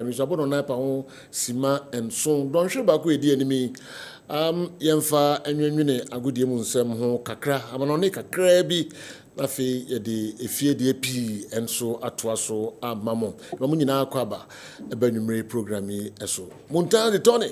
mi so abono na pa ho sima enso don hwe ba ko edi animi yemfa enwenwene agodie mu nsem ho kakra amano ne kakra bi na fe yede efie de pi enso atoa so amamo ba mu nyina akwaba eba nwumre program yi eso munta de tony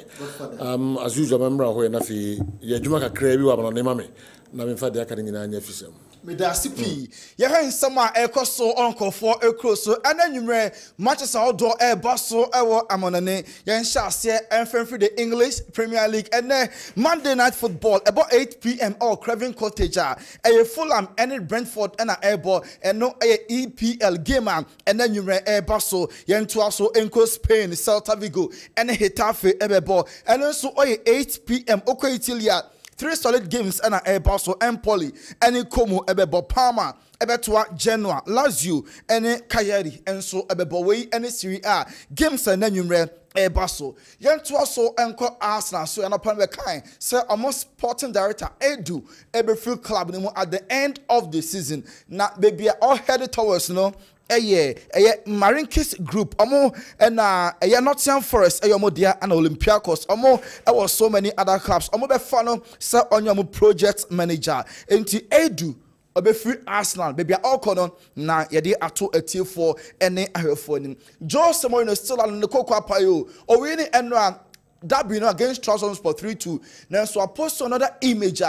as usual memra ho na fe ye dwuma kakra bi wa amano ne mame na me fa de aka nyina anya fisem me da CP ye han sama ekoso onkofo ekroso ananwumre Manchester outdoor baso ewo amonane ye nhase enfremfri the English Premier League and Monday night football about 8 p.m. or Craven Cottage a Fulham and Brentford and airball and no EPL game and then you baso ye ntoaso enko Spain Celta Vigo and Getafe ebebo and also 8 p.m. okay Italia 3 solid games and Basso Empoli and Como Ebebo Parma Ebetua Genoa Lazio and Cagliari and so Ebebo way and Serie A games and then you read Basso Yentua so enko Arsenal so and upon the kind sir almost sporting director Edu Eberfield Club at the end of the season now baby all headed towards Marinkis group and Nottingham Forest dia and Olympiacos was so many other clubs be follow sir on your project manager into Edu obe free Arsenal baby all kono na yede ato atie for ene ahwefo ni Jose Mourinho still on the Cocoa Payo or winning and that be against Trabzonspor 3-2 now so I post another image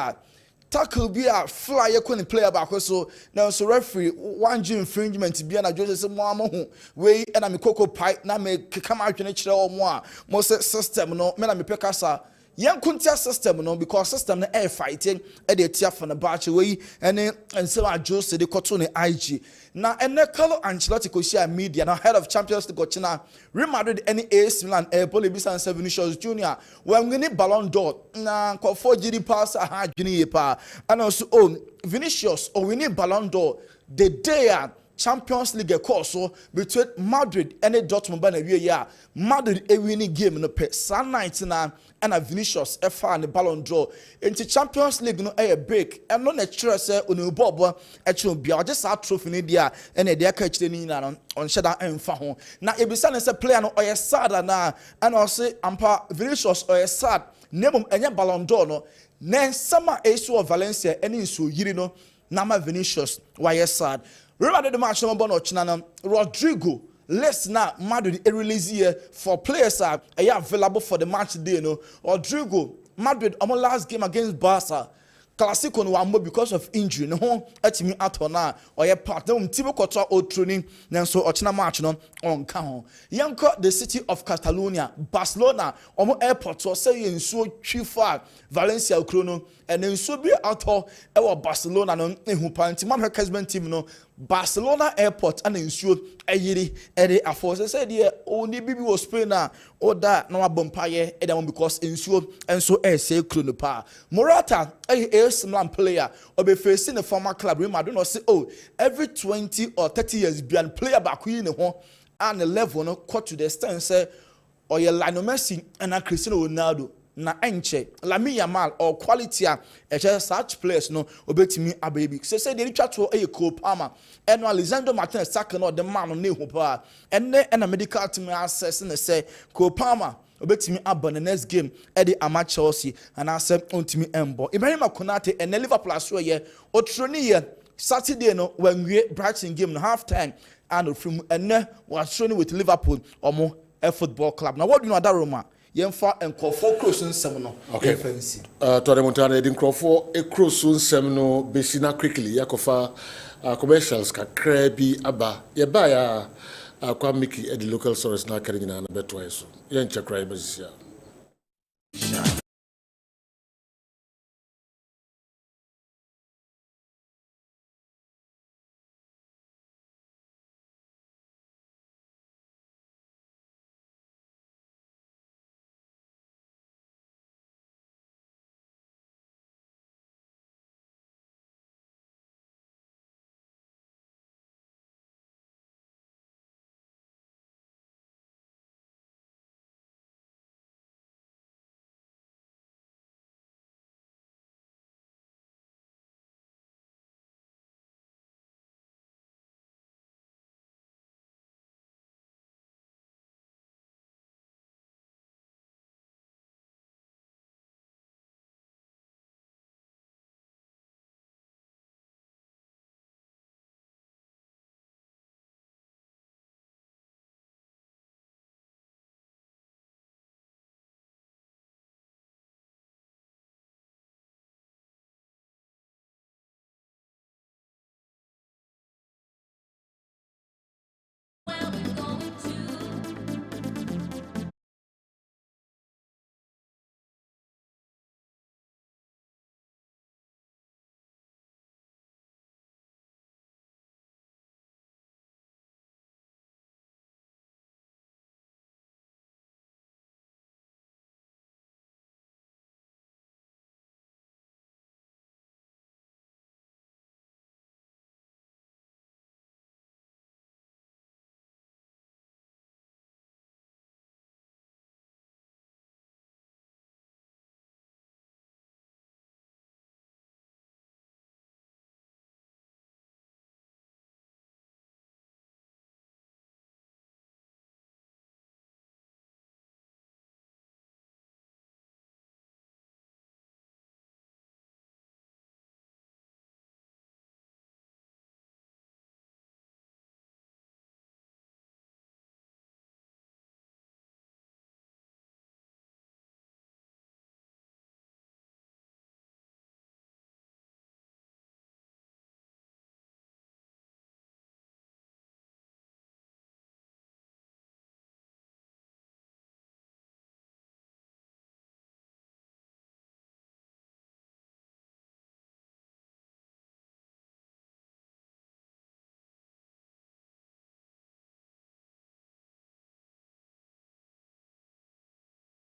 tackle be a flyer when player back so now so referee one G infringement be na Jose say mo amohu we na me Cocoa Pie na me kama adwene kire o mo system no me na me pekasa yen kuntia system no because system na air fighting e dey tia for na batch we and say Jose dey koto ne IG na Carlo Ancelotti ko share media na head of Champions League China Real Madrid any AC Milan Paul Bisan Vinicius Junior when we need Ballon d'Or na ko 4 GD pass ha dwene ye pa and also Vinicius we need Ballon d'Or the day Champions League course between Madrid and Dortmund by the year. Madrid a winning game no pe San 99 and a Vinicius FA and the Ballon d'Or. Into Champions League no a break and no natural say on Bobo actually be just a trophy in India and a dear catch on Shada and Fahon. Now if you say player no or sad na and also ampa Vinicius or sad name and Ballon d'Or no then summer issue of Valencia any so yirino nama Vinicius why sad. Remember the match number no chinana Rodrigo let's now Madrid release here for players are available for the match day no Rodrigo Madrid on last game against Barca Classico no ambo because of injury no etimi atona or your partner tibo koto o training nanso ochina match no on ka ho yanko the city of Catalonia Barcelona airport so say ensuo twifa Valencia Crono and ensuo bi ato e wo Barcelona no ehu panti man Kessben team no Barcelona airport and ensuo ayiri ede afo say dey only bibi was Spain na oda na wabompaye edam because ensuo enso say Crono pa Morata AC Milan player or be facing the former club Real Madrid no say every 20 or 30 years be an player back in the home and the level no cut to the extent say or your Lionel Messi and Cristiano Ronaldo na enche Lamine Yamal or quality such players no obetimi ababy say they try to Cole Palmer and Alexander Martinez Saka no the man on nehu pa and a medical team access and say Cole Palmer obetimi abon the next game at the ama Chelsea and I said ontimi embo Ibrahim Konate and Liverpool as well otroni Saturday no when we Brighton game no half time and from and was training with Liverpool or a football club now what do you know that Roma Yemfa and Crawford Croson Seminole. Okay. To the Montana, Edin Crawford, a Croson Seminole, Bessina quickly, Yakofa, commercials, Kakrabi, Abba, Yabaya, Kwamiki, at the local source, not carrying on a better way. So, Yancha Cribers here.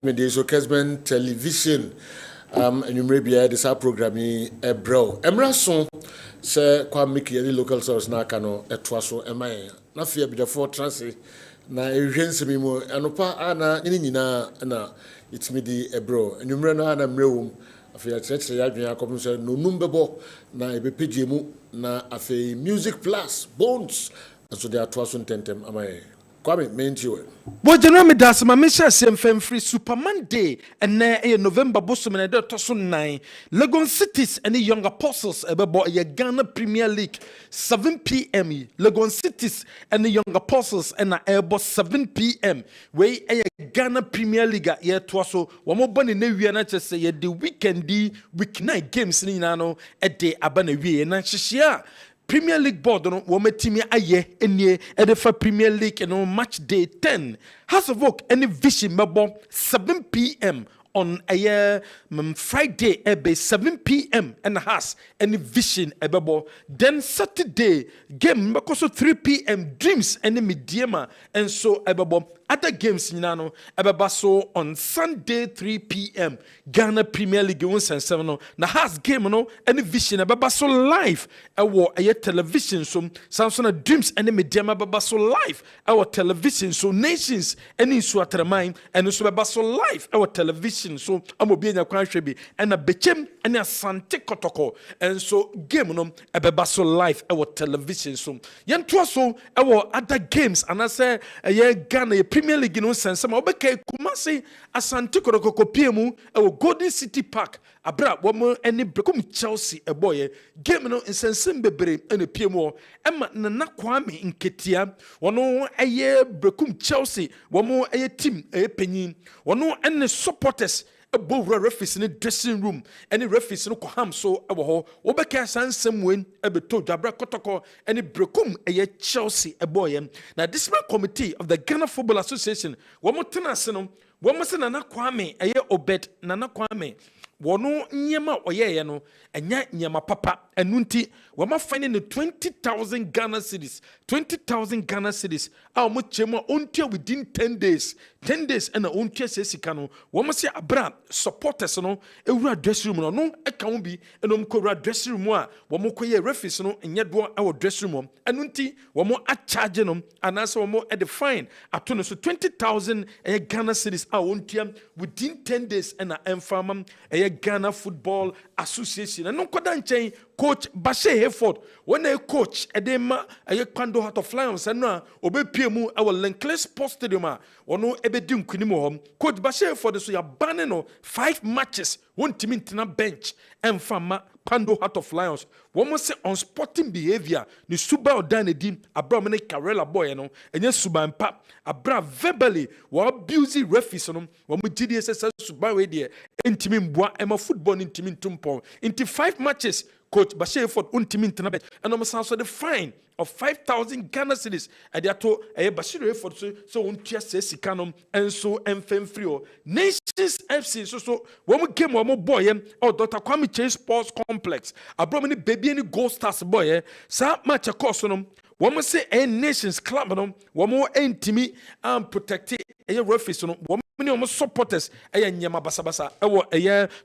Media so Kessben television and you may be this programming a bro. Emrason say kwa miki any local source na kano etwaso emay na fia bi defo transit na ehwensemi mu enopa ana nyina na itimi di e bro. And you na na mrewum afia church ya adwen akom say no numbebo na ebepegye mu na afei music plus bones so they atwaso tentem amay. Kwame mentiu. Bo general me das ma me share sem fam free Superman Day and na November bosom na de to so 9 Lagos Cities and the Young Apostles ebebo ye Ghana Premier League 7 p.m. Lagos Cities and the Young Apostles and na ebo 7 p.m. we Ghana Premier League ye to so wo mo bone na wi na chese ye the weekend week night games ni na no e de aba na wi na hyehyia Premier League board no wometimi aye enie edefa Premier League no match day 10 House of Oak any vision mebo 7 p.m. on a Friday ebe 7 p.m. and has any vision ebebo then Saturday game because 3 p.m. dreams any mediema and so ebebo other games nyina ebeba so on Sunday 3 p.m. Ghana Premier League 177 no na has game no any vision ebeba so live ewo television so Samson dreams any mediema ebeba so live our television so nations any so atramain and so ebeba so live our television so amobi nya kwan hwebi and na bechem and asante kotoko and so game no ebeba so live our television so yento so our other games and I say Ghana Premier League no sense ma obeka Kumasi asante kotoko kopiemu our Golden City Park abra wo any brekum Chelsea eboye game no insensem bebre ene piemu ema na Kwame Nketia wono brekum Chelsea wo team penyin wono ene supporters ebo referees in dressing room any referees no koham so ebo ho obeka sansem wen ebeto dwabra kotoko any brekum Chelsea eboye na disciplinary committee of the Ghana Football Association womo tenase no womo se na Kwame Obed na Kwame wono nyema oyeye no enya nyema papa enunti wama finding the 20,000 Ghana cedis 20,000 Ghana cedis a mo chema ontia within 10 days and ontia sesika no wama se abra supporters no ewura dressing room no eka wo bi enom ko wura dressing room a wamo koye referees no enye do a dressing room enunti wamo a charge no anase wamo e define atono so 20,000 Ghana cedis a ontia within 10 days and emfama Ghana Football Association and no koda nchen coach Bashe Hayford when a coach edema Kwando Heart of Lions and no obepie mu our Lenkley Sports Stadium ono ebedi nkunimo hom coach Bashe Hayford so ya ban no 5 matches won team ntina bench emfama Kwando Heart of Lions womo say on sporting behavior ni suba odan edim abra me Karela boy no enye suba mpa abra verbally wo abuse referees no womo GDS suba we de intimi mboa ema football intimi ntumpon into 5 matches coach Bashe Hayford untimi ntina bench and no so the fine of 5,000 Ghana cedis adiato Bashe Hayford so untia sesika no enso emfem free Nations FC so womo game womo boy or Dr. Kwame Chase Sports Complex abro me baby any Gold Stars boy sa match course no womo say Nations club no womo entimi protect referees no womo many of supporters nyama basabasa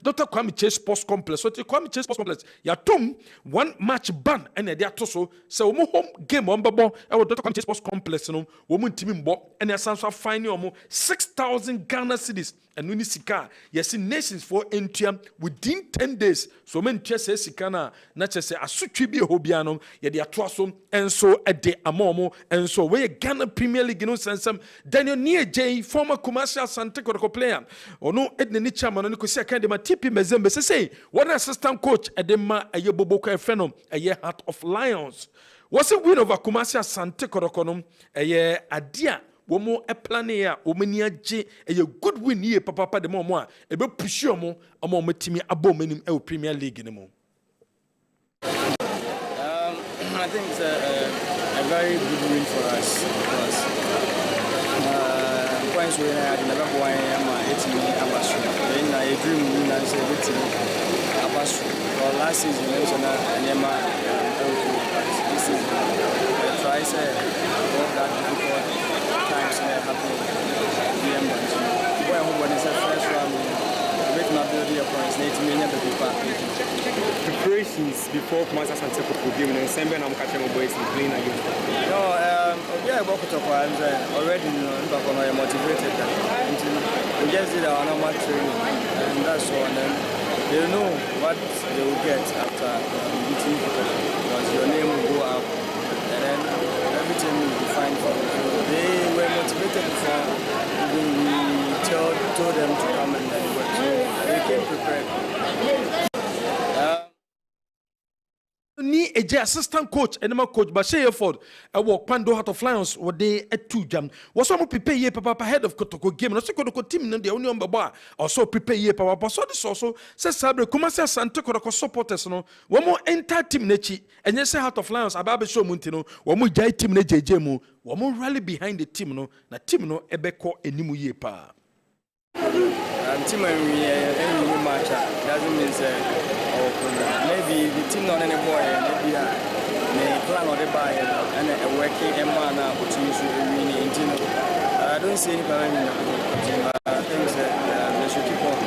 Dr. Kwame Chase Sports Complex so Kwame Chase Sports Complex ya tom 1 match ban and they are so home game on babo Dr. Kwame Chase Sports Complex no womo ntimi mbo and asanso fine omo 6,000 Ghana cedis and we sika yes Nations for entia within 10 days so men chese sika na chese asutwi bi hobia no ye de ato so enso ede amomo enso we Ghana Premier League no sensam Daniel Nieje former commercial Sante Kotoko player ono edne ni chairman no kosi aka de ma TP Mezembe say one assistant coach edema ayeboboko efeno Heart of Lions was a win over Kumasi Sante Kotoko no adia womo plane ya omani age good win ye papa de mo a ebe push omo metimi abomanim Premier League ne mo. I think it's a very good win for us because points we had never won abasu then I dream win and say abasu for last season we was na anyama this is try say all that difficult times that happen when it's a fresh round, with my building your points, need to mean the people. Preparations before Kumasi Asante Kotoko game and Kessben I'm catching my boys and playing against them. No, yeah, I work with already, motivated. We just did our normal training, and that's all. And then they know what they will get after beating people, because your name will go up, and then everything will be fine for them. So they were motivated before we told them to come and work. So they came prepared. Ni eje assistant coach enema coach Bashir Ford work Pando Heart of Lions wo dey etu jam wo so mo prepare ye papa head of Kotoko game no so Kotoko team no dey oni on baba also prepare ye papa so this also say sabre Kumasi Asante Kotoko supporters no wo mo enter team nechi enye say Heart of Lions ababe show mu ntino wo mo jai team na jeje mu wo mo rally behind the team no na team no ebeko enimu ye pa team any match doesn't mean maybe the team not any boy maybe they plan on the buy and a working man opportunity really in I don't see any problem in the team. I think they should keep on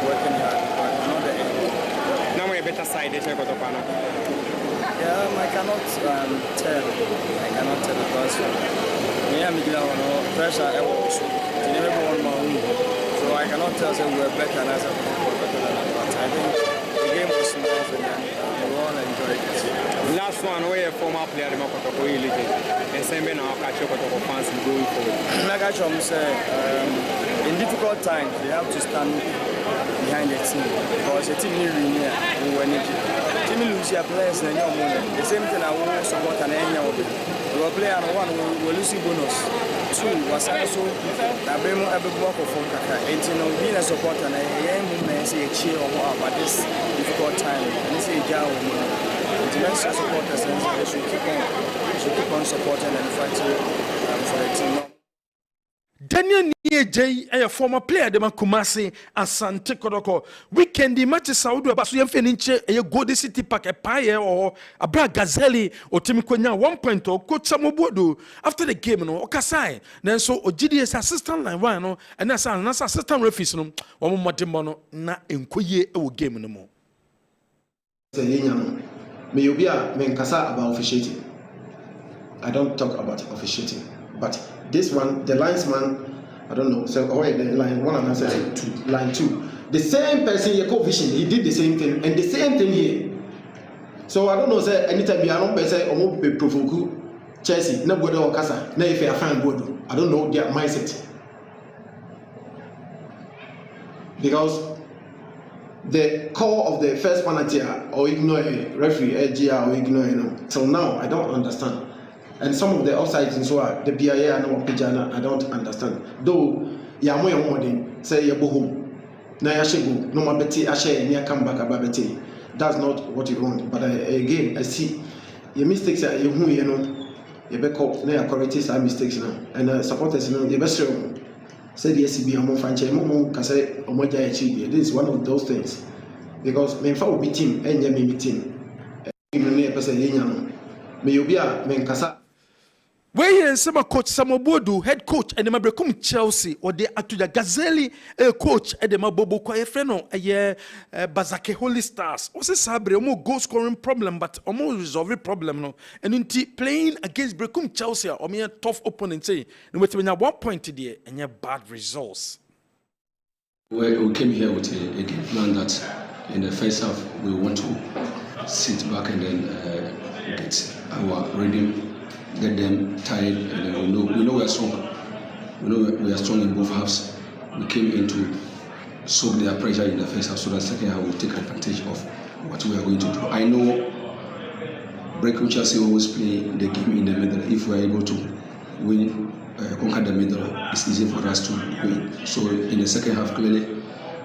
working hard, but not the end. Now we're better side they check out of Pano. Yeah, I cannot tell. I cannot tell because me and Miguel no pressure ever also. They never won my own. So I cannot tell say we're better than us but I think the game was nice and we all enjoyed it. Last one, where a former player of Kotoko League and Kessben now catch up Kotoko fans going forward. Like I say, in difficult times, they have to stand behind the team because the team is really near. Team lose your players and your money. The same thing I will support an area of it. We will play on one, we will lose bonus. Two was also a bemo every block of Kaka. And you know, being a supporter, and a movement say a cheer or what, but this difficult time, and this is a job. The next supporters they should keep on supporting and fighting for the team. Daniel J, a former player, the man Kumasi Asante Kotoko. Weekend the matches Saudi Abasu Yemfeninche, a Golden City Park, a Paye or a Bra Gazeli or Timikwenya 1 point or Coach Samobodo after the game, no Okasai. Then so GDS assistant line one, and that's an assistant referee, no, or Matimono, na enkoye a game no more. May you be a menkasa about officiating. I don't talk about officiating, but this one, the linesman, I don't know. So, oh, the line one and I said line two. The same person, your co-vision, he did the same thing, and the same thing here. So I don't know. Say anytime you are not say or be provoke Chelsea, no go to Okasa, no if you are fan good. I don't know their mindset because the core of the first penalty or ignore a referee, or ignore till now I don't understand. And some of the offsides in so the BIA and Pijana, I don't understand. Though Yamo Yamodin say you go home. Now Yashigo, no more Betty Ashe near come back about Betty. That's not what you want. But again, I see your mistakes are you know, you back up now correct our mistakes now. And supporters you know the best room. Say the SCB Amo Fanche Momo Kase Omoja Chibi. This is one of those things. Because men will be team and Yami team. May you be a Menkasa. Where is some coach Samobodu, head coach, and the Mabrecum Chelsea, or the Atuja Gazeli, coach, and the Mabobo Koefreno, a year Bazake Holy Stars. Was a sabre, almost goal scoring problem, but almost resolve problem. No, and in playing against Brecum Chelsea, or me a tough opponent, say, and with 1 point today, and your bad results. We came here with a game plan that in the first half we want to sit back and then get our rhythm. Get them tired, and then we know we are strong. We know we are strong in both halves. We came in to soak their pressure in the first half, so that second half will take advantage of what we are going to do. I know Brecum Chelsea always play the game in the middle. If we are able to win, conquer the middle, it's easy for us to win. So in the second half, clearly,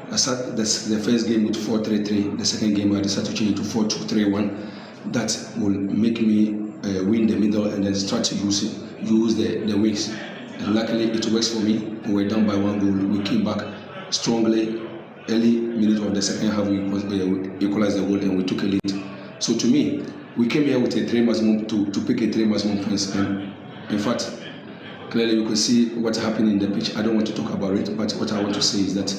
the first game with 4-3-3. The second game I decided to change it to 4-2-3-1. That will make me win the middle and then start to use the wings. And luckily it works for me. We were down by 1 goal. We came back strongly. Early minute of the second half we equalized the goal and we took a lead. So to me, we came here with a 3 maximum to pick a 3 maximum points. And in fact, clearly you could see what happened in the pitch. I don't want to talk about it, but what I want to say is that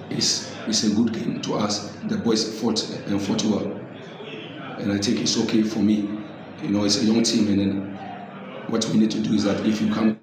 it's a good game to us. The boys fought and fought well, and I think it's okay for me. You know, it's a young team, and then what we need to do is that if you come.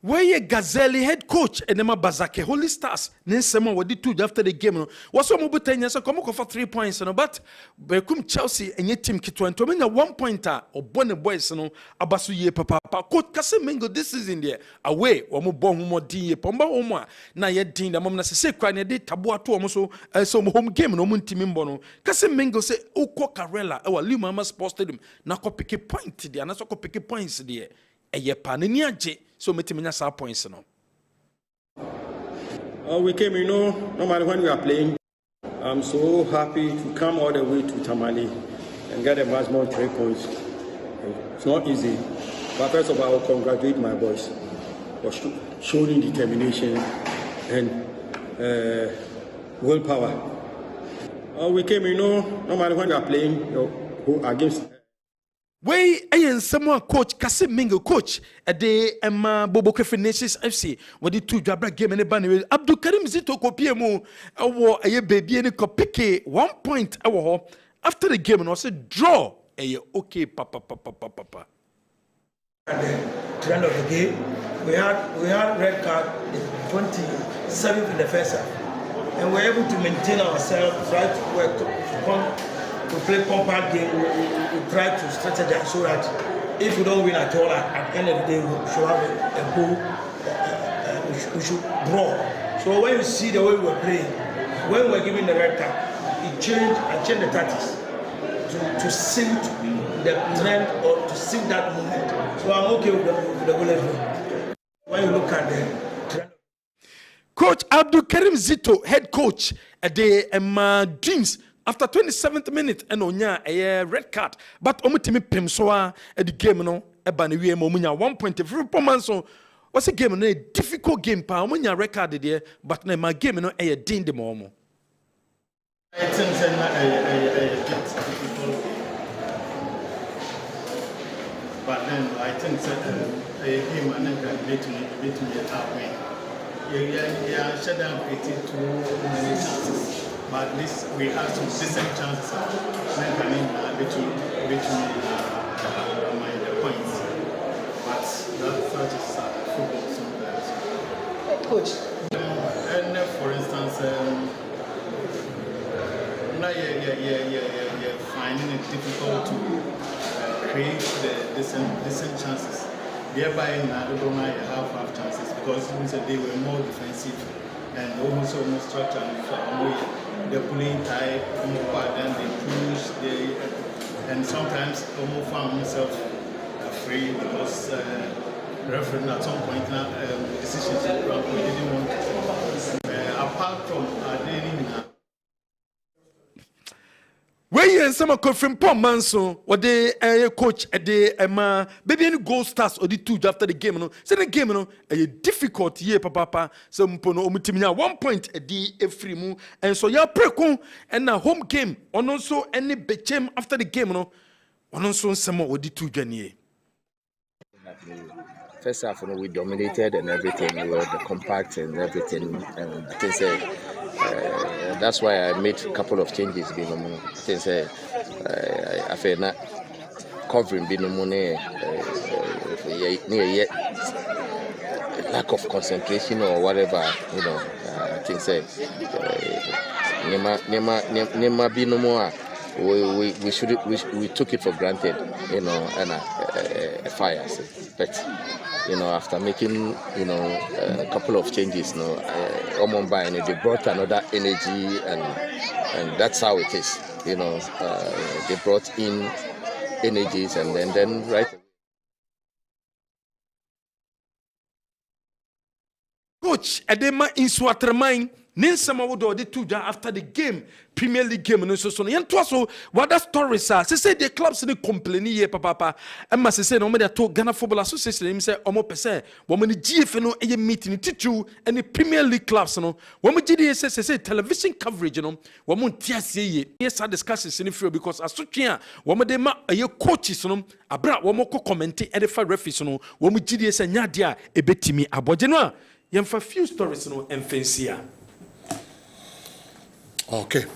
Where ye Gazelle head coach Enema Bazake Holy Stars Ninsema wadi two after the game no was some butenya so come for 3 points no but bekum Chelsea enye team kitwa to menya 1 pointer obone boys no abaso ye papa coach Kessben this season there away omo bon humo din ye pomba homo a na ye din da mom na se kwa na de tabo ato omo so so home game no mun timi mbo no Kessben say ukọ Karela e wa Limama Sports Stadium na ko pick point there na so ko pick points there eye pa na ni age so metimenya sa points no. We came, normally when we are playing, I'm so happy to come all the way to Tamale and get a maximum 3 points. It's not easy, but first of all, I will congratulate my boys for showing determination and willpower. We came, normally when we are playing against. Way ayen someone coach Kessben coach de Emma Bobo Nations FC with the two jabra game and ban Abdul Karim Zito kopie mu awo aye baby ni kopike 1 point awo after the game and was a draw aye okay papa. At the end of the game we had red card the 27th in the first half and we were able to maintain ourselves, try to work to play compact game. We try to strategize so that if we don't win at all, at the end of the day, we should have a goal. We should draw. So when you see the way we were playing, when we were given the red card, I changed the tactics to suit the trend or to suit that movement. So I'm okay with the goal as when you look at the trend. Coach Abdul Karim Zito, head coach at the Dreams. After 27th minute, and onya a red card, but omutimi pimsoa at the game no eba ne wie omunya 1 point every performance so was a game no a difficult game pa omunya record there but na my game no e din de mo. I think but then I think a game and then beat me halfway. Yeah, shut down 82 many chances. But at least we have some decent chances of making between the points. But that is football sometimes. Coach. And for instance, now you're finding it difficult to create the decent chances. Thereby, in Adoboma, you have half chances because they were more defensive and almost structured. They're pulling tight, then they push, and sometimes almost found himself free because referee at some point now decisions we didn't want to. Apart from Adeline. Where and some confirm Paul Manson or the coach at the baby any goal stars or the two after the game no say the game no a difficult year papa so mpono omutimia 1 point a di efri mu and so ya preko and na home game on also any bechem after the game no on also some or the two dwane. First half, we dominated and everything. We were compact and everything. And I think that's why I made a couple of changes. I think I feel not covering lack of concentration or whatever. I think we took it for granted. And fire. But after making a couple of changes, they brought another energy, and that's how it is. They brought in energies, and then right. Coach Edema in Swatermine Ninsama wodo de two after the game, Premier League game no so no. Yen to so what that stories are. Say the clubs ni complain here papa. Emma say no me dey to Ghana Football Association him say omo pese wo me GF no eye meeting titu any Premier League clubs no. Wo me GD say television coverage no. Wo mo ntiase ye. Yes discussions in free because asotwe a wo me dey ma eye coaches no abra wo mo ko comment e dey fa referees no. Wo me GD say nya de a ebetimi aboje no a yen fa few stories no emfensia. Okay.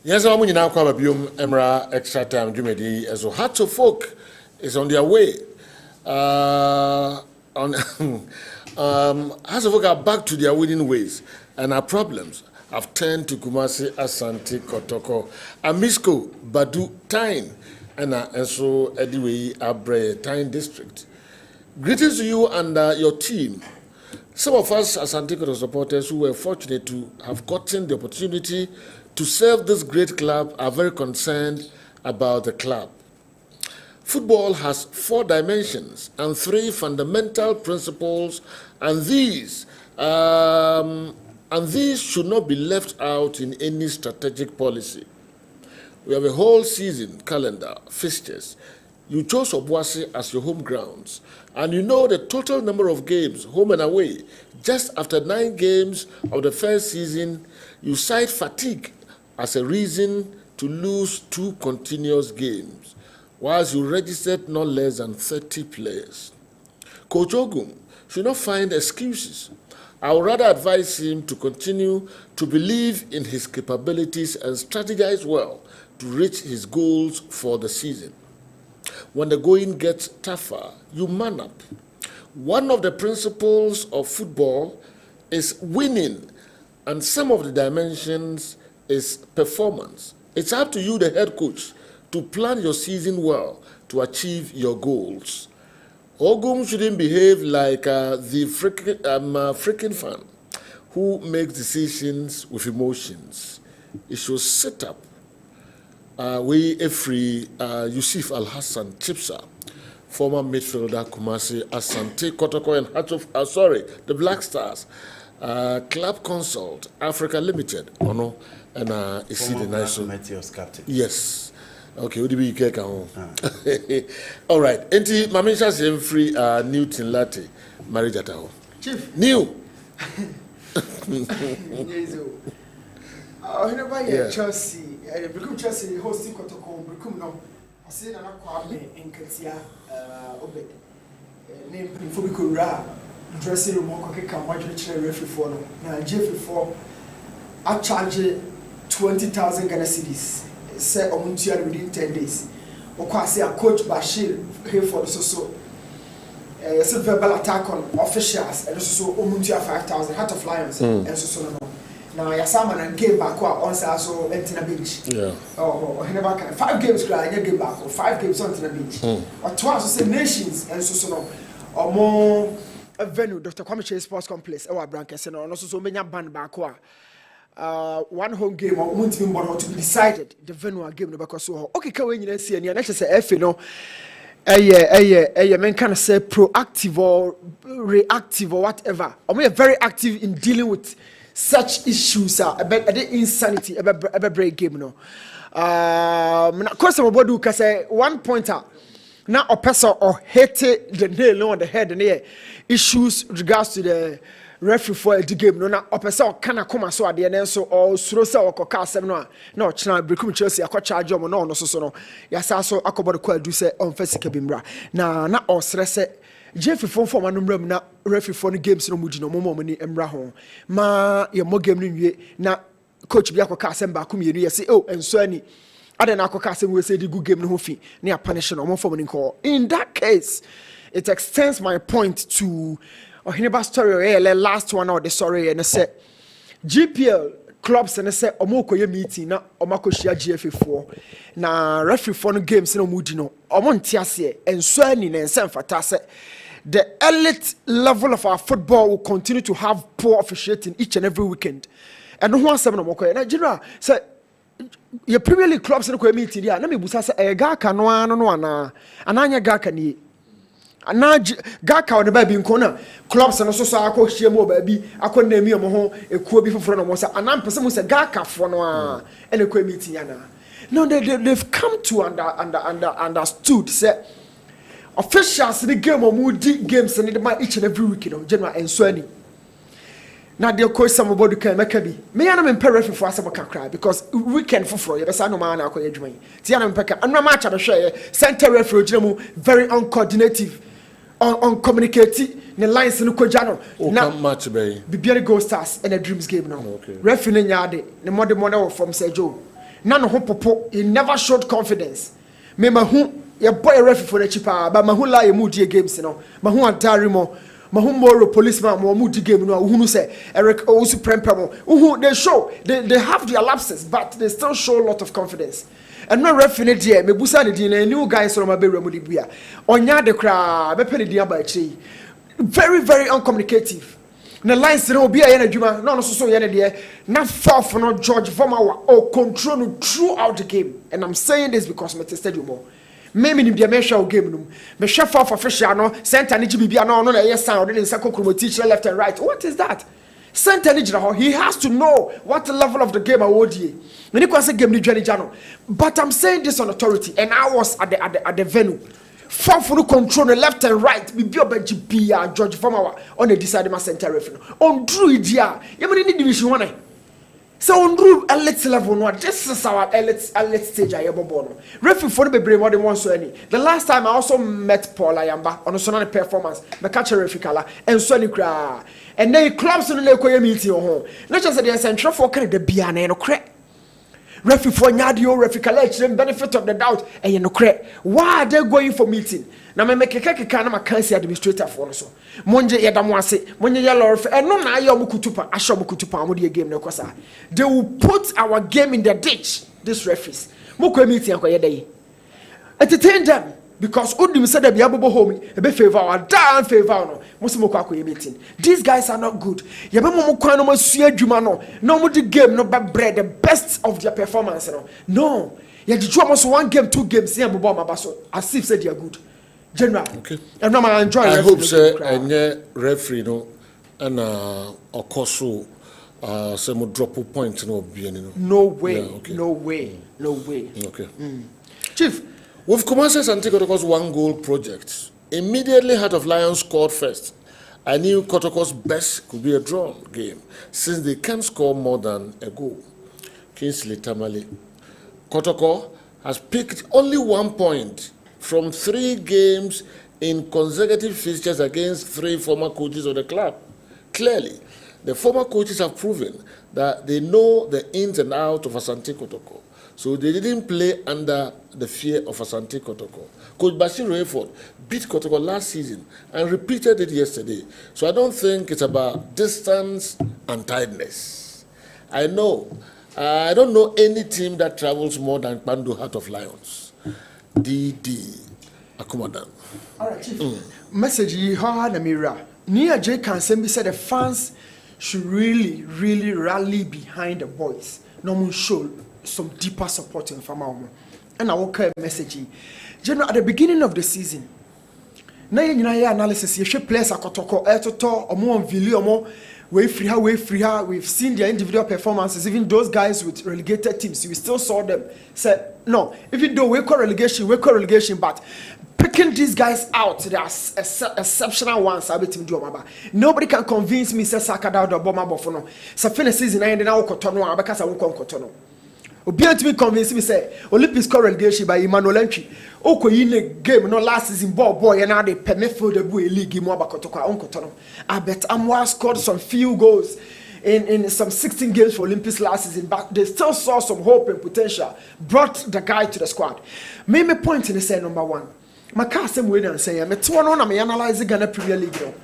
Yes, I'm going to call Emra extra time. Jumedi as well. Hearts of Folk is on their way. Hearts of Folk are back to their winning ways, and our problems have turned to Kumasi, Asante, Kotoko, Amisco, Badu, Tyne, and so Ediwe, Abre, Tyne District. Greetings to you and your team. Some of us as Asante supporters who were fortunate to have gotten the opportunity to serve this great club are very concerned about the club. Football has 4 dimensions and 3 fundamental principles, and these should not be left out in any strategic policy. We have a whole season calendar, fixtures. You chose Obuasi as your home grounds, and you know the total number of games, home and away. Just after 9 games of the first season, you cite fatigue as a reason to lose 2 continuous games, whilst you registered not less than 30 players. Coach Ogum should not find excuses. I would rather advise him to continue to believe in his capabilities and strategize well to reach his goals for the season. When the going gets tougher, you man up. One of the principles of football is winning, and some of the dimensions is performance. It's up to you, the head coach, to plan your season well to achieve your goals. Ogum shouldn't behave like the freaking fan who makes decisions with emotions. He should sit up. Yusuf Al-Hassan Chipsa, former midfielder Kumasi, Asante, Kotoko, and the Black Stars, Club Consult, Africa Limited, Ono, and is the nice captain. Yes. Okay, what do we get on? All right. Enti Mamisha same free Newton Latte, marriage at all. Chief. New. Chelsea. Brikum Chelsea hosting Kotoko, Brikum no. I say na kwame enketia obed. Name Fubiku Ra. Dressing room ko keka madwechire referee for no. Na J4 I charge 20,000 Ghana cedis. Say omuntia within 10 days. Okwa say a coach Bashir here for the so. Yes, verbal attack on officials and so omuntia 5,000 Heart of Lions and so no. Now Yasaman and game back on so Entina Beach. Yeah. Oh, never can 5 games cry, game back or 5 games on the beach. Or twice the nations and so no. Or more a venue, Dr. Kwame Sports Complex, our Brankers and also so many band back. One home game or won't be more to be decided. The venue game because so okay, can we see any next say F no. Man can say proactive or reactive or whatever. Or we are very active in dealing with such issues about the insanity about break game no. Question about do say one pointer now a person or hit the nail on the head and issues regards to the referee for the game no na a person can come so at the end so or throw say or cast no no china Brikum Chelsea a charge no no so no yasa so akobod ko adu say on first kebimra na or stress Jeff form anumram na referee for the games no mudi no momo ni emra ho ma ye mo game no wie na coach bi akoka asem ba kum yenu ye say oh enso ani ada na akoka asem we say the good game no ho fi na punish no mo form ni call. In that case it extends my point to Ohineba story last one or the story and say GPL clubs and say omoko ye meeting na omako shia GF4 na referee for no games no mudi no omontiase enso ani na ense mfata say the elite level of our football will continue to have poor officiating each and every weekend. And no one 7 omoko na general say your Premier League clubs no ko meeting dia na me busa say e ga ka no ana ananya ga ka ni na Gaka on the baby in corner clubs and also ako shemo baby ako na mi omo ho ekuo bi foforo no mo say anam pese mo say Gaka fo no a ene kwa meeting yana. No, they've come to understood say officials the game or moody games and the each and every week, you know, general and so any. Now they'll call somebody can make a be. Me and I'm in referee for us cry because weekend for you, but I know man I call you dream. Tiana Pekka, and no match I share center referee very uncoordinative, uncommunicative. The lines in Kojano. Now match bay. Bibiani Gold Stars and a dreams game now. Okay. Referee Nyade, the model from Sejo. None of Popo, he never showed confidence. Me mahu ya boy referee for the chipa, but mahu la ye moody games, you know. Mahu antarimo, mahu moro policeman, more moody game, no, who say Eric also prempamo. Who they show, they have their lapses, but they still show a lot of confidence. And no referee there, me busa ni di new guys from my bedroom di bia. Onya de kra, be penny di aba chi. Very, very uncommunicative. The lines no be a juma, no so yene not far from no George Vomawa or control throughout the game. And I'm saying this because me tested you more. Maybe in the measure game room. Me chef for official no center ni bibia no yes sound in circle teacher left and right. What is that? Center ni he has to know what the level of the game award. When you say game ni jano. But I'm saying this on authority and I was at the venue. Far for control the left and right. Be George Vomawa on the decided center referee. On Drew Idia, you need division 1. So on Drew elite level no. This is our elite stage. I am born. Referee for the brave more than once any. The last time I also met Paul Ayamba on a sonana performance. The catcher referee kala and Sonny Kra. And then clubs in the Lekoya meeting home. Not just the central for the Biana no crack. Referee for Nyadio, referee collect them benefit of the doubt, and you know, why are they going for meeting? Now, I make a kind of cancer administrator for us. Monje Yadamwase, Monja Yellow, and no Nayamukutupa, Ashamukutupa, Modia game, no cosa. They will put our game in the ditch, this referees. Moko meeting, day. Entertain them. Because Udim said that Yabobo home, a bit favor, a damn favor, no, Musimo meeting. These guys are not good. Yabamo Kwano, Sia Jumano, no more the game, no bad bread, the best of their performance. No, you had almost 1 game, 2 games, Yaboma Basso, as if said you're good. General, okay. And now I enjoy I hope, sir, and referee, no, and of course, some drop of points, no, no way, yeah, okay. No way, no way. Okay. Chief. With commenced Santi Kotoko's 1-goal project, immediately Heart of Lions scored first. I knew Kotoko's best could be a drawn game since they can't score more than a goal. Kingsley Tamale. Kotoko has picked only 1 point from 3 games in consecutive fixtures against 3 former coaches of the club. Clearly, the former coaches have proven that they know the ins and outs of Asante Kotoko. So they didn't play under the fear of Asante Kotoko. Coach Bashir Rayford beat Kotoko last season and repeated it yesterday. So I don't think it's about distance and tiredness. I don't know any team that travels more than Pandu Heart of Lions. DD Akumadan. All right, Chief. Message you heard the mirror. Nia J. Kansembi said the fans should really rally behind the boys. No one show some deeper support in Fama. And I will call a message. General, at the beginning of the season, now you know analysis, you should players are Kotoko, Etoto, or more Vili, or more way free her. We've seen their individual performances, even those guys with relegated teams. We still saw them say, no, even though we call relegation, but picking these guys out, they are exceptional ones. Nobody can convince me, say, Sakada, the bomber Bofono. So, finish season, I ended up Cotono, because I won't come Cotono. Obianti me convince me say Olympics score relegation by Emmanuel Entry. Oko yine game no last season boy and now they permit for the league mo abakotoko onkotono. I bet Amwa scored some few goals in some 16 games for Olympics last season, but they still saw some hope and potential. Brought the guy to the squad. Me point in the say number 1. My car same way and say me to one on me analyze Ghana Premier League.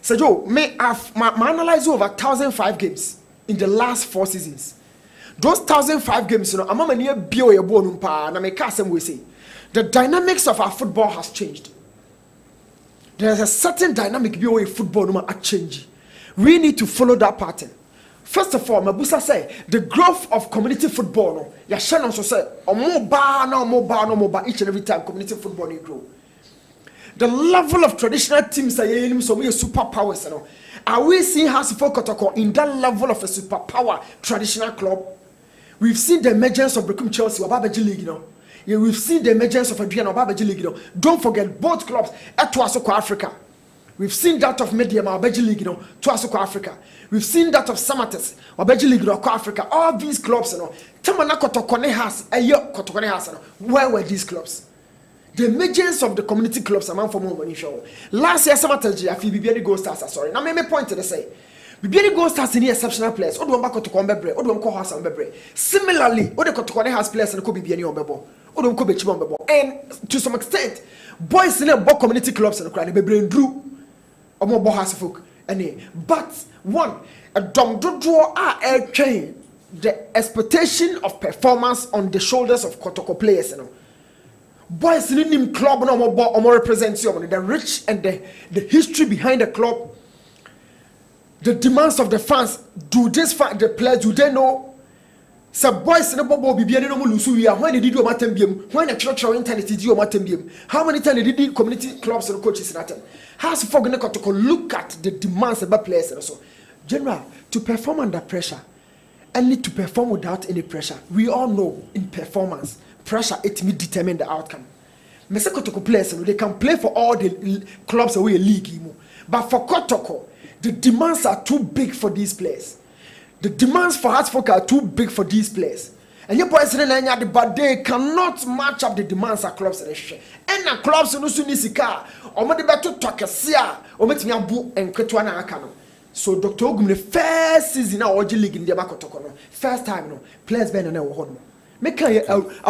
So Joe, me have my analyze over 1,005 games in the last 4 seasons. Those 1,005 games, you know, I'm not near bio a bonum pa, and I make some way say the dynamics of our football has changed. There's a certain dynamic bio in football no at change. We need to follow that pattern. First of all, Mabusa say the growth of community football. No, ya Shannon so say more bar, each and every time community football need grow. the level of traditional teams are so we superpowers, you know. Are we seeing Hasifo Kotoko in that level of a superpower traditional club? We've seen the emergence of Brekum Chelsea or Babaji League, you know. Yeah, we've seen the emergence of Adrian or Babaji League, you know. Don't forget both clubs at Tuasoko Africa. We've seen that of Medium or Babaji League, you know, Tuasoko Africa. We've seen that of Samates or Babaji League or Africa. All these clubs, you know. Tamana Kotokone has a year Kotokone has. Where were these clubs? The emergence of the community clubs among for more show. Last year, Samates, I feel Bibiani Gold Stars. Sorry, now me point to the say. Bibiani Gold Stars in exceptional players. Odo Mbako to Kombebre, Odo Mko House and Bebre. Similarly, Odo Kotokone has players and Kobe Biani on Bebo, Odo Mko Bechimon Bebo. And to some extent, boys in a book community clubs and cry, Bebre and Drew, or more Bohas folk. But one, a dom draw are air train, the expectation of performance on the shoulders of Kotoko players, you know. Boys in him club no more represents you, the rich and the history behind the club, the demands of the fans. Do this the players, do they know? So boys in the bobo be no lusuya when did you matembium, when a church or internet did you matembium, how many times did you community clubs and coaches in that? Has for to look at the demands about players and so general to perform under pressure and need to perform without any pressure. We all know in performance pressure it may determine the outcome. Mese Kotoko players, they can play for all the clubs away league, but for Kotoko, the demands are too big for these players. The demands for Hartsfolk are too big for these players. And your boys but they cannot match up the demands of clubs and the clubs no sunisika or the better talk a sia or met me a book and Ketuana Akano. So Dr. Ogum the first season now league in the Bakotoko. First time no players been an hour. Make a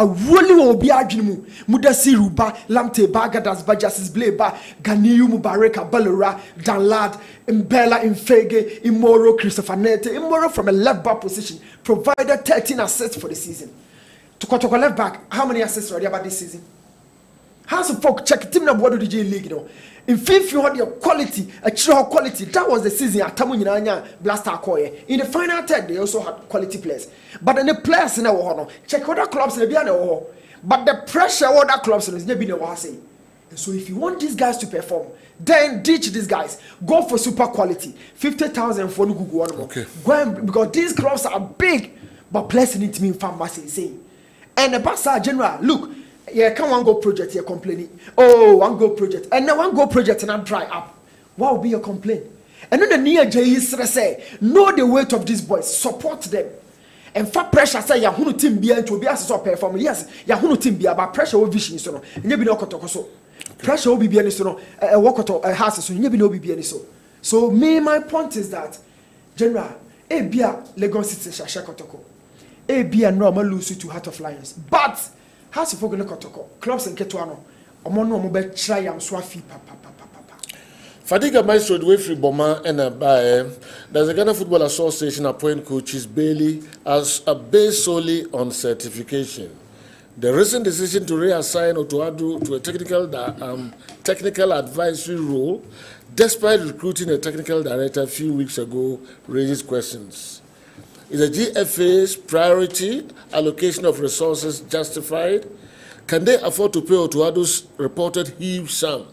really will be arguing Mudasi Ruba, Lamte Bagadas, Bajasis Bleba, Ganiyu Mubareka, Balura, Danlad, Mbella, Infege, Imoro, Christopher Nete, Imoro from a left back position, provided 13 assists for the season. To Kotoko left back, how many assists already about this season? How's the folk check team na board DJ league, you know? In fifth, you had your quality, a true quality. That was the season at Tamunya Blaster Koye. In the final third, they also had quality players. But then the players in our check other clubs in the Biano. But the pressure of other clubs in the Biano say. And so if you want these guys to perform, then ditch these guys. Go for super quality. 50,000 for Google. Okay. Because these clubs are big, but players need to be in pharmacy insane. And the Barca general, look. Yeah, can one go project you're complaining? Oh, one go project. And now one go project and not dry up. What will be your complaint? And then the near J say, know the weight of these boys, support them. And for pressure say Yahoo team be to be as perform. Yes, Yahoo team be about pressure will vision so. And you be no so. Pressure will be any so a walk to a house so you be no be any so. So me, my point is that General, a bia Legon City Shashakotoko. A bia normal lose to Heart of Lions. But how's the folk Kotoko? Clubs and Ketuano. Omono mobile try am swafi papa. Fadiga Maestro Wefri Boma and there's a Ghana Football Association appoint coaches Bailey as a base solely on certification. The recent decision to reassign Otuadu to a technical advisory role, despite recruiting a technical director a few weeks ago, raises questions. Is the GFA's priority allocation of resources justified? Can they afford to pay Otuadu's reported huge sum,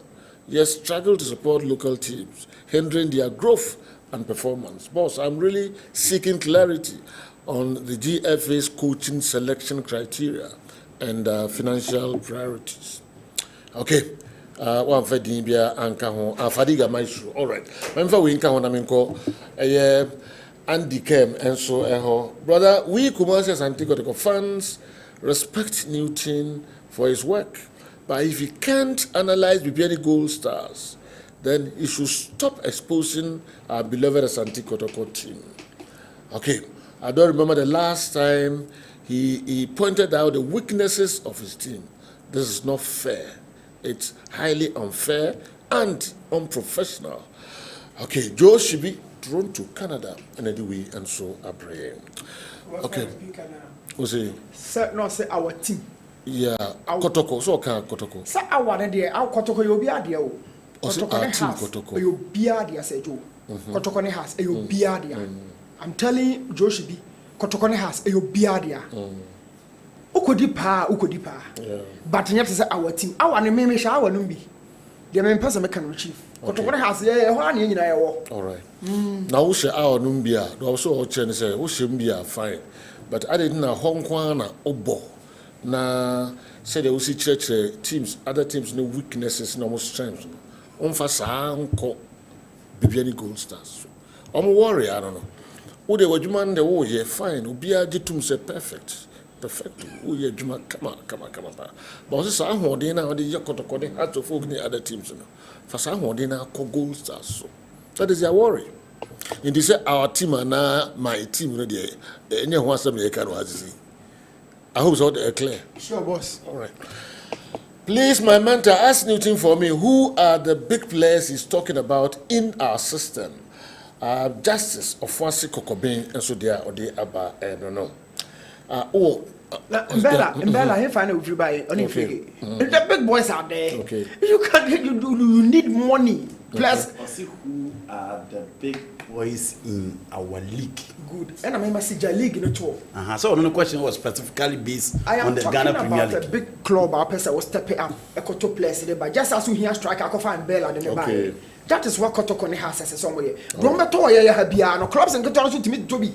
yet struggle to support local teams, hindering their growth and performance? Boss, I'm really seeking clarity on the GFA's coaching selection criteria and financial priorities. Okay. One for Dimbia and Kahon, Fadiga Maestro. All right. I'm for Winka on Aminko. Andy Kem and so brother, we commercials and Anticotico fans respect Newton for his work, but if he can't analyze BPN Gold Stars, then he should stop exposing our beloved Anticotico team. Okay, I don't remember the last time he pointed out the weaknesses of his team. This is not fair. It's highly unfair and unprofessional. Okay, Joe Shibi drawn to Canada and anyway, and so Abraham. Okay. What's it? Sir, no, say our team. Yeah, Kotoko, so can Kotoko. Sir, our idea, our Kotoko, you'll be a dear. Kotoko, you'll be a dear, say Joe. Kotoko has a you'll be a dear. I'm telling Joe Shibi, Kotoko has a you'll be a dear. Ukodipa. But you have to say our team. Our name is our numbi. The main person can chief. Kotoko has a one in all right. Now we share our numbia. Do also our channel say we should be fine, but I didn't know Hong Kong na obo na say they will see church teams, other teams no weaknesses, no strengths. On fasa unko bibiani gold stars. I'm worried. I don't know. Who they were human the war here fine. Ubia jitum say perfect. Perfect. Who ye juma come on. But also I'm holding now the Yakotoko they had to focus the other teams. Fasa holding now gold stars. So that is their worry. And they say our team and now my team no dey. Anyone some they can was. I hope so they're clear. Sure, boss. All right. Please, my mentor, ask Newton for me. Who are the big players he's talking about in our system? Justice of Wasi Kokobin and so they are or they about I don't know. Mbella, he find out everybody. The big boys are there. Okay. You need money. Plus, who are the big boys in our league? Good. And I remember CJ League in the tour. So the question was specifically based on the Ghana Premier League. I am talking about a big club. Our person was stepping up. A Koto place. But just as we hear strike, I can find Bella. Okay. That is what Kotoko has as somebody. Don't no clubs and get on to meet Toby.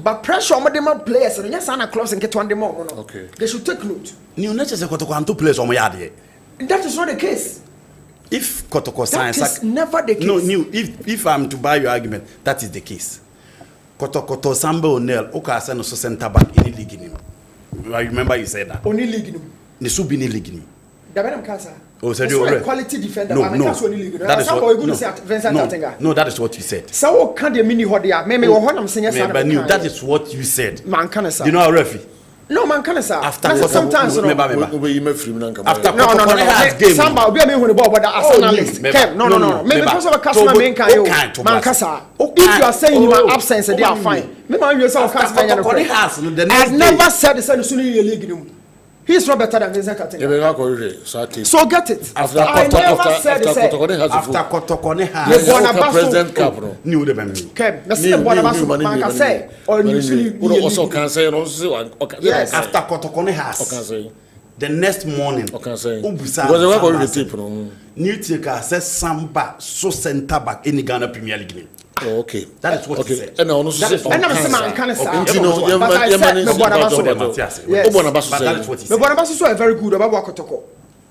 But pressure on the players and yes, and clubs and get on the more. Okay. They should take note. New Natures and Kotoko and 2 players on my yard. That is not the case. If Kotoko signs, that is never the case. No, new. If I'm to buy your argument, that is the case. Kotoko Samba O'Neill, Oka no center back in the league. I remember you said that. Only league. The Subini league. Oh, so you're a quality defender. No, that is what. No, that is what you said. So can the mini hodia? Maybe what I'm saying. But that is what you said. Man, can you know, referee? No, man, can say. After sometimes, after game, Samba, we are making the ball, but as analyst, no. Maybe because of a customer main can you, man, Kasa. If you are saying in my absence, they are fine. Maybe you say customer. I've never said the same Sunni league. He's not better than Vincent Katinga. So get it. After Kotokone has President Capital. New the memory. Yes. After Kotokone has. The next morning. New Tika says Samba so center back in the Ghana Premier League. Oh, okay. That is what he said. And also, that is what he said. But I very good about Wakotoko.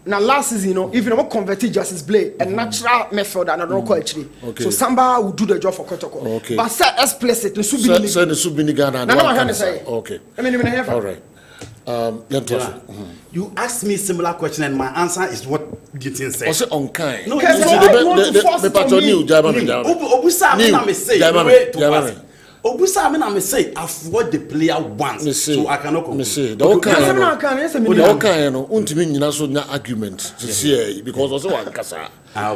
Now last season, you know, if you don't convert Justice Blade, a natural method and I don't call actually. So Samba will do the job for Kotoko. Okay. But say explicit, the Subini. Say the Subini Ghana. No, I'm say. Okay. I mean, all right. You asked me similar question and my answer is what Gitin said. Also unkind. No, the patron new Obusa me say. Obusa I say I've what the player wants. So I cannot conclude. The okay no untimi nyina so na argument see because also wan kasa.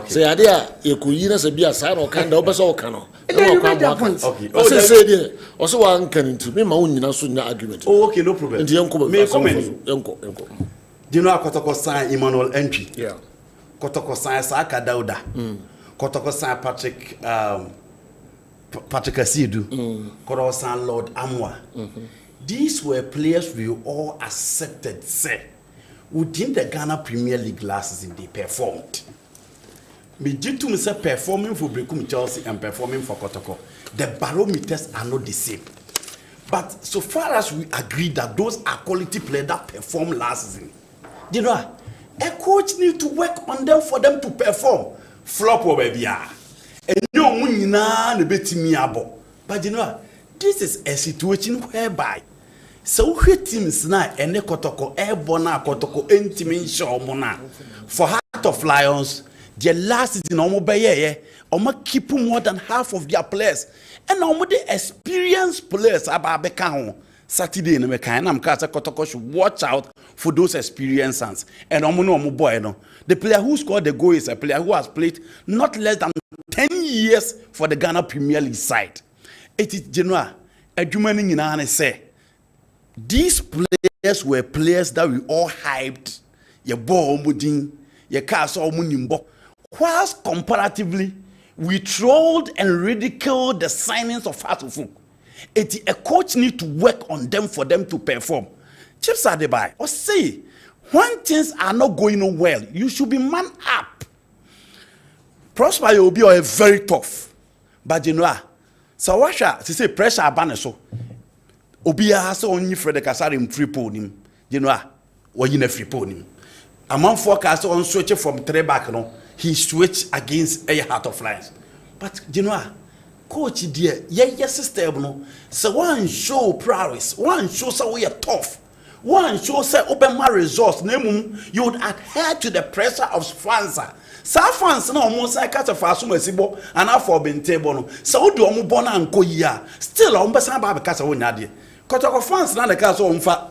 Say ade e ko yi na se bia sa na okan da obesa okano. Okay. Say there also wan kan nti me ma unyina so na argument. Oh, okay, no problem. Ndi yanko me comment. Do you know Kotoko sign Emmanuel entry? Yeah. Kotoko sign Saka Dauda. Kotoko sign Patrick Asidu, Korosan Lord Amwa. These were players we all accepted, say, within the Ghana Premier League last season, they performed. Me due to say performing for Brekum Chelsea and performing for Kotoko, the barometers are not the same. But so far as we agree that those are quality players that performed last season, you know, a coach need to work on them for them to perform. Flop or baby. And no munina ne betimi abo. But you know, this is a situation whereby so teams na ene Kotoko ebona Kotoko entimi show mona. For Heart of Lions, the last season omo beye omo keep more than half of their players. And omo the experienced players ababeka ho. Saturday na me kan na mka say Kotoko should watch out for those experienced ones. And omo no omo boy no. The player who scored the goal is a player who has played not less than 10 years for the Ghana Premier League side. It is general. Adjumani nyina say these players were players that we all hyped. Ye ball omudin, ye cast omunimbo. Whilst comparatively, we trolled and ridiculed the signings of Hatufu. It is a coach need to work on them for them to perform. Chiefs are the buy or say when things are not going on well, you should be man up. Prosper you will be a very tough. But you know, so what to say pressure abane so. Obi has only Fred Kasari in free pony. You know, what you free pony. A man forecast on switch from 3 back, no. He switched against a Heart of Lions. But you know, coach dear, yes, system no. So one show prowess, one show so we are tough. One show say open my resource, name you would adhere to the pressure of fans. Sa fans na almost like catch a fast mesibo and for being table no. So do omo bona anko ya. Still on be san ba be kasa wonya de. Kotoko fans na the kasa on fa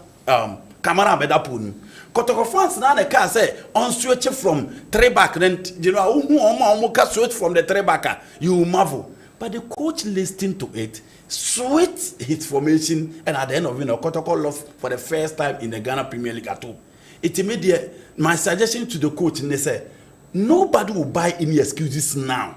camera beda ponu. Kotoko fans na the kasa on switch from 3 back then you know who omo ka switch from the 3 back you marvel. But the coach listened to it, switched his formation, and at the end of it, Kotoko lost for the first time in the Ghana Premier League at all. It made my suggestion to the coach, and they said, nobody will buy any excuses now.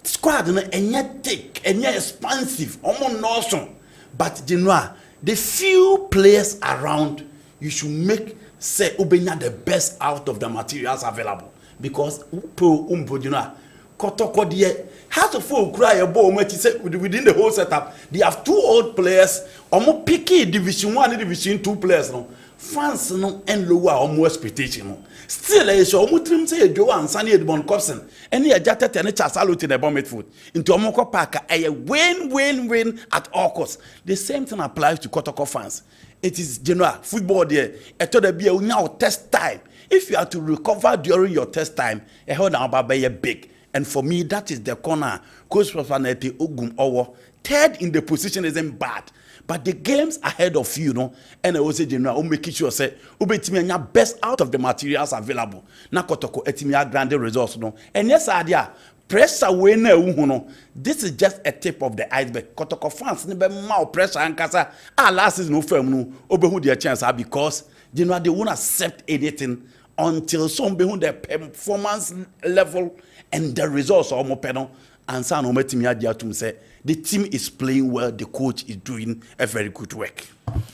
Squad and yet thick and yet expansive, almost awesome. But you know, the few players around, you should make say Ubenya the best out of the materials available because you know. Kotoko dear has to full cry a ball within the whole setup. They have 2 old players, almost picky Division 1 and Division 2 players no. Fans no and lower almost expectation no. Still a show mutrim say Joe and Sunny Edmond Cobson. Any adjusted and a salute in the bomb food into Omoko Parker a win at all costs. The same thing applies to Kotoko fans. It is general football there. I thought there be a now test time. If you are to recover during your test time, a hold on by big. And for me, that is the corner. Coach Profanete Ogum Owo. Third in the position isn't bad. But the games ahead of you, no, and I was say general, make sure say, ubetimi best out of the materials available. Na Kotoko etimi grande results, no. And yes, idea pressure winner, no. This is just a tip of the iceberg. Kotoko fans never more pressure and kasa. Last season no firm no. Obehu their chance because general they won't accept anything until some behold their performance level. And the results are more penal. And San Ometimi say the team is playing well, the coach is doing a very good work.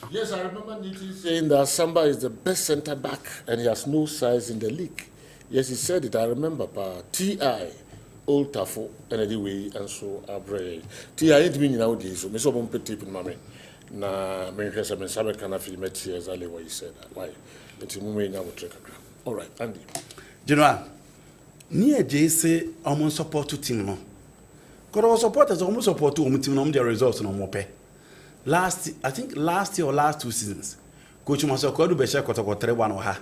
Yes, I remember Niti saying that Samba is the best centre back and he has no size in the league. Yes, he said it, I remember. T.I. Old Tafo, and anyway, and so Abre. T.I. ain't meaning nowadays, so Miss Obon Petit in Mammy. Na Mensa Mensabe Canafi met years earlier what he said. Why? It's in way now. All right, Andy. General. Near JC, almost support to team no. Because our supporters almost support to team no their results no more pay. Last year or last 2 seasons, Coach Masoko do be share Kotoko 3-1 or ha.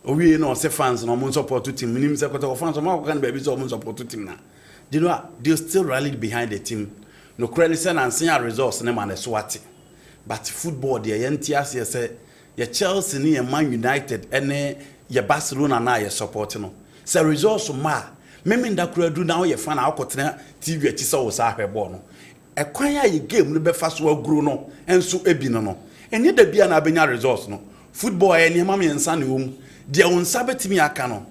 We no say fans no almost support to team. Minimum say Kotoko fans no can be almost support to team na. You know they still rallied behind the team. No credit and senior results na man swati. But football the NTS say your Chelsea ni Man United and your Barcelona na your support no. Se results ma meme nda kura du na wo ye fan akotena TV achi se wo sa hwebo no e kwan ya ye game no be fa so aguru no enso ebi no enye da bia na benya results no football e ne ma me nsa ne wom de won sa betimi aka no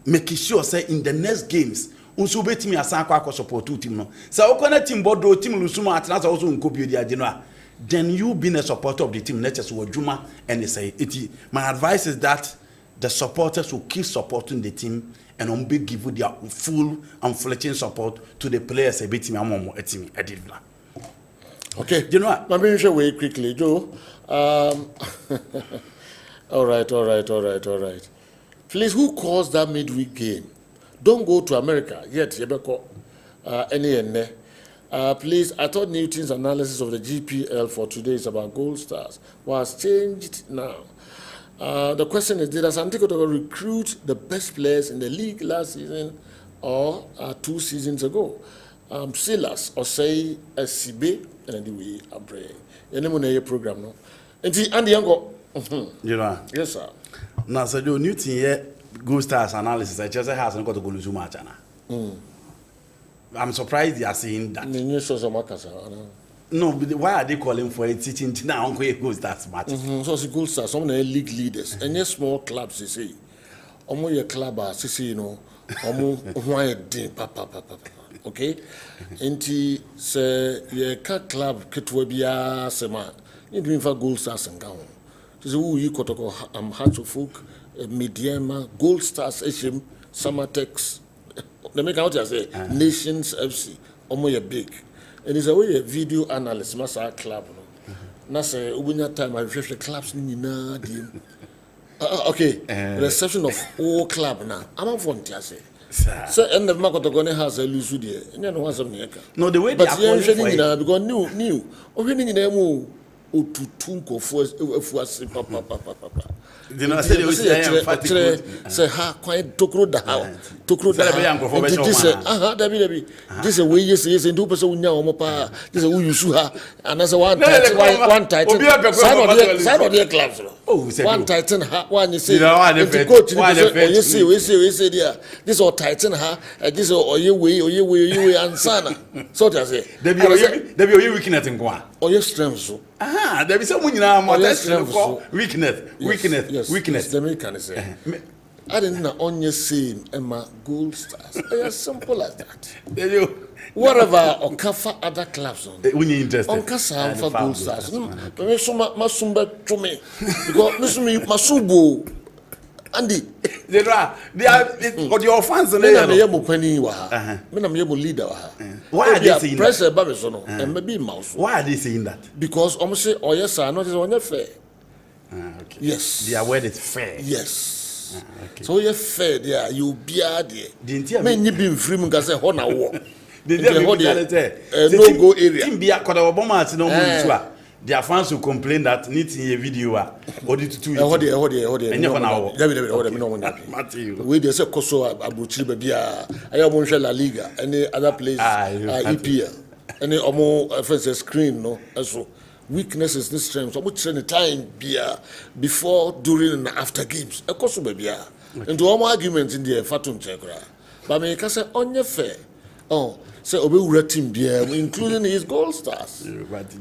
make sure say in the next games unso betimi asan akwa support team no se wo kona team bodo team lusuma atena so so nko bi di age no then you being a supporter of the team let us wo djuma and say it my advice is that the supporters will keep supporting the team and be give their full and fledgling support to the players a bit more team. Okay, you know what? Let me show you quickly, Joe. All right. Please, who calls that midweek game? Don't go to America yet. Please, I thought Newton's analysis of the GPL for today is about Gold Stars. Was changed now. The question is, did Asante Kotoko recruit the best players in the league last season or 2 seasons ago? Silas or say SCB and anyway Abre. Any program no. And the young you know. Yes, sir. Now, so do Newton here Gold Stars analysis. I just has not got to go to much. I'm surprised they are saying that. No, but why are they calling for a teaching now? Uncle Gold Stars match. So it's Gold Stars. Some of the league leaders and your small clubs, you see. Your club, you know, papa. Okay? Enti se ye ka club ketwe bia sema. You doing for Gold Stars and gown. So who you Kotoko Hearts of Folk, Mediama, Gold Stars, HM, Summertex, the make out say Nations FC omo ye big. And it's a way a video analyst masa club no. Na say ubunya time I refresh clubs ni na di. Okay, reception of all club na. I'm from Tiase. So and the market going has a loose there. No one some neka. No, the way but they are calling for it. Because new. Opening in emu otutunko fuasi papa. You know, I said it was say ha quite tokro da ha. Tokro da. This David. This way yes into person unya omo pa. This who you su ha. And as one title. Side of the clubs. Oh, one titan ha. One you say. Coach you say there. This all titan ha. This all you way and sana. So to say. There be weakness in kwa. Or your strength so. Aha, there be some weakness. Weakness. The American say. I didn't know on your same Emma Gold Stars. As simple as that. Whatever or cover other clubs on. When you interested. On Casa for Gold Stars. Masumba to me. Because Masubo. Andy. They are your fans. They are the penny. I'm your leader. Why are they saying press a babisono and maybe mouse? Why are they saying that? Because almost say, oh yes, I know on your fair. Okay. Yes. Their word is fair. Yes. Okay. So you're fair there, you be there. Didn't you mean you been free because say honor war. No go area. Team be a quarter of bomber no more. Their fans will complain that needs a video or the two. Hold it. We they say Koso Abuchi Babia, I am La Liga, any other place, EPL, any more offensive screen, no, also. Weaknesses this strength. So much time before, during, and after games. Of course, baby. And to all my arguments in the Fatum Chekra. But me can say on your fair. Oh, say Obi team beer, including his Gold Stars.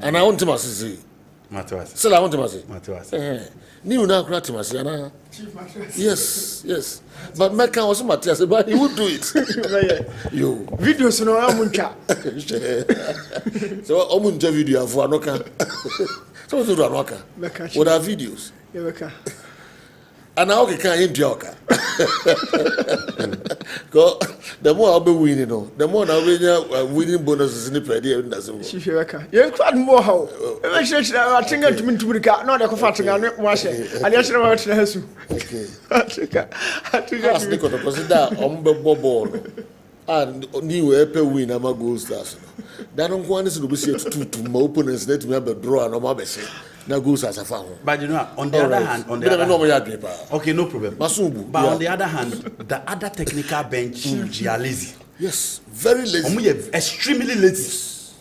And I want to say. Still, I want to say. New now, Kratimasiana. Yes. But Mecca was Matthias, but he would do it. You videos no amuncha. So Omunja video for Anoka. So to Anoka. What are videos? And now we can't enjoy. Go. The more I'll be winning, the more I'll be winning bonuses in the idea. You can't more how. I think I'm to Murika, not a coffee. I'm not washing. I just want to have you. Okay. I think to consider Bobo and new Apple win. I'm a Gold Stars. That don't want us to be to my opponents. Let me have a draw and I'm now goes as a found. But you know, on the other hand, okay, no problem. But on the other hand, the other technical bench, they are lazy. Yes, very lazy. Extremely lazy.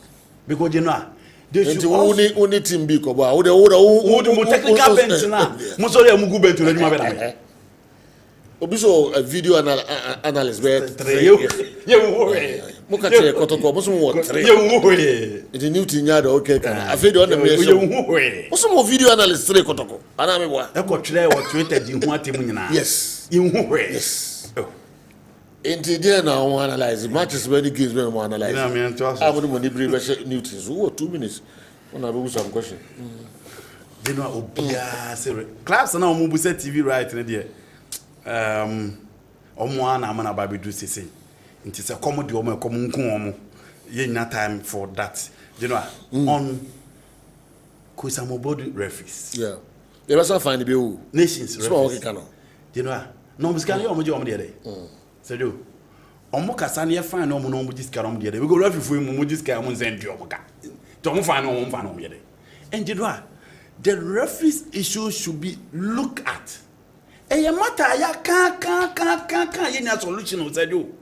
Because you know, they should only team big about the technical bench now. Most of them go back to the Obiso a video analyst where Mukache Kotoko, Musum what three. It's a new thing, okay. I feel on the What's some video analyst three Kotoko? And I'm what? I got today or tweeted in what team. Yes. Yes. Into there now, analyze matches when it gives me one analyze. I would want to bring new things. 2 minutes. When I lose some question. You know, class now, Mubuset TV right in there. Omoana amana baby do say it is a comedy omo komunku ye nya time for that you know on Kusamobodu referees they must find the bill nations referees you know no musikani omo je omo de say do omo kasa na fine omo no omo jiska omo de we go referee for mu jiska omo zendi omo ka to omo fine omo de and you know the referees issue should be looked at. Eye matter ya kan ye na solution o say do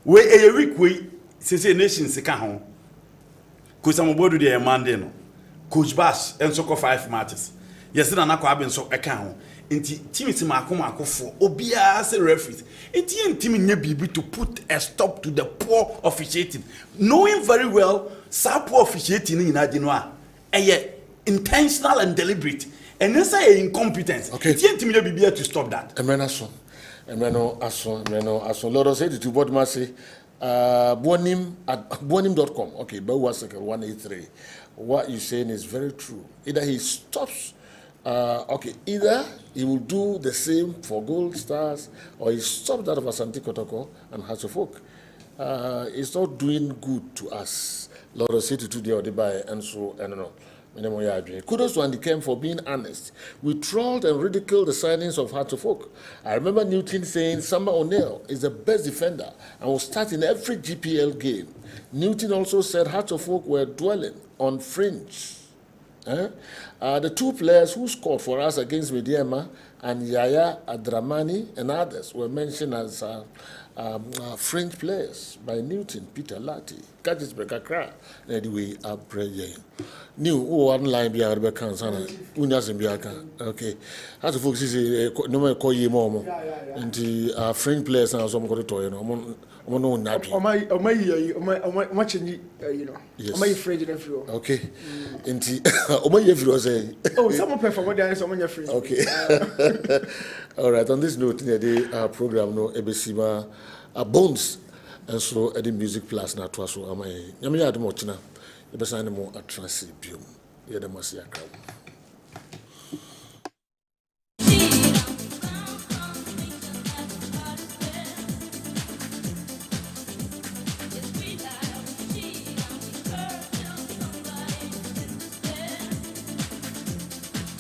we eye week we say nations ka ho Kusamobodu dey Monday no coach Bash enso ko 5 matches yes na nakwa aben so e ka ho nti team ti makofo obia say referees nti team nya bibi to put a stop to the poor officiating knowing very well poor officiating ni na di no a eye intentional and deliberate. And you say incompetence. Okay. TNT be here to stop that. Emeno aso. Lord say the two board must say bonim.com. Okay, but 1 second 183. What you're saying is very true. Either he stops Okay, either he will do the same for Gold Stars or he stops that of Asante Kotoko and Hearts of Oak. It's not doing good to us. Lord of City today or the buy and so I don't know. Kudos to Andy Kemp for being honest. We trolled and ridiculed the signings of Hearts of Oak. I remember Newton saying Samba O'Neill is the best defender and will start in every GPL game. Newton also said Hearts of Oak were dwelling on fringe. The two players who scored for us against Mediema and Yaya Adramani and others were mentioned as French players by Newton, Peter Lati, Kajis Bekakra, anyway, New one line be out of Kansana, Unas and Biaka. Okay. As a folks is no more call ye more. And the French players now some got to toy, watching you know. Yes. My friend in every Okay. And if you say, oh, someone perform there and someone your friend. Okay. All right. On this note, in the program, no Ebesima Bones, and so at the Music Plus, not to us. Am I? Yamia Mochina, the best animal at Transy Bium. Yadamas Yakra.